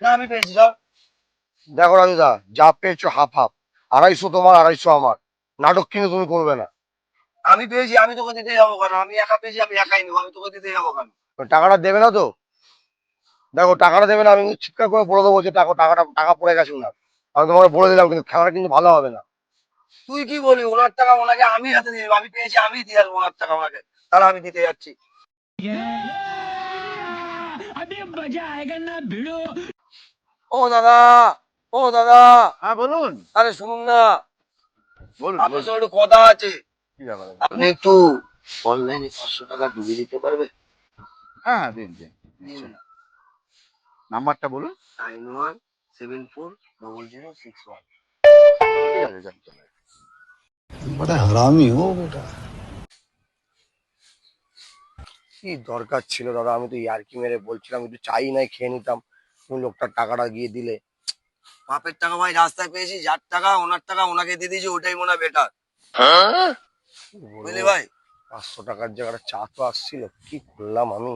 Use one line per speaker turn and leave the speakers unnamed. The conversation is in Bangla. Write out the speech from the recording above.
না আমি পেয়েছি, যাও।
দেখো রাজুদা, যা পেয়েছো হাফ হাফ, 250 তোমার 250 আমার, নাটক কিন্তু তুমি করবে না।
আমি পেয়েছি, আমি তোকে দিতে যাবো কেন? আমি একা পেয়েছি, আমি একাই নেবো, আমি তোকে দিতে যাবো কেন?
টাকাটা দেবে না তো? দেখো টাকাটা দেবে না, আমি কিন্তু চিৎকার করে বলে দেবো যে টাকা পড়ে গেছে না। আমি তোমাকে বলে দিলাম, কিন্তু খেলাটা কিন্তু ভালো হবে না।
তুই কি বলি? ওনার টাকা ওনাকে আমি হাতে দিয়ে দেবো, আমি পেয়েছি আমি দিয়ে আসবো ওনার টাকা ওনাকে। তাহলে আমি দিতে যাচ্ছি। ও দাদা, ও দাদা,
হ্যাঁ বলুন।
আরে শুনুন না,
বলুন
আপনার
বলুন।
সঙ্গে একটু কথা আছে।
কি ব্যাপার?
আপনি একটু অনলাইনে 500 টাকা ডুবিয়ে দিতে পারবে?
হ্যাঁ হ্যাঁ, দিন দিন।
দিন।
নাম্বারটা বলুন।
91740061।
ঠিক আছে, যান চলে।
बड़ा हरामी हो बेटा।
কি দরকার ছিল দাদা? আমি তো ইয়ার্কি মেরে বলছিলাম, একটু চাই নাই খেয়ে নিতাম, তুমি লোকটার টাকাটা গিয়ে দিলে।
বাপের টাকা ভাই রাস্তায় পেয়েছি, যার টাকা ওনার টাকা ওনাকে দিয়ে দিয়েছি, ওটাই মনে হয় বেটার।
কি বলবো,
বুঝলি ভাই?
500 টাকার জায়গাটা চা তো আসছিল, কি করলাম আমি।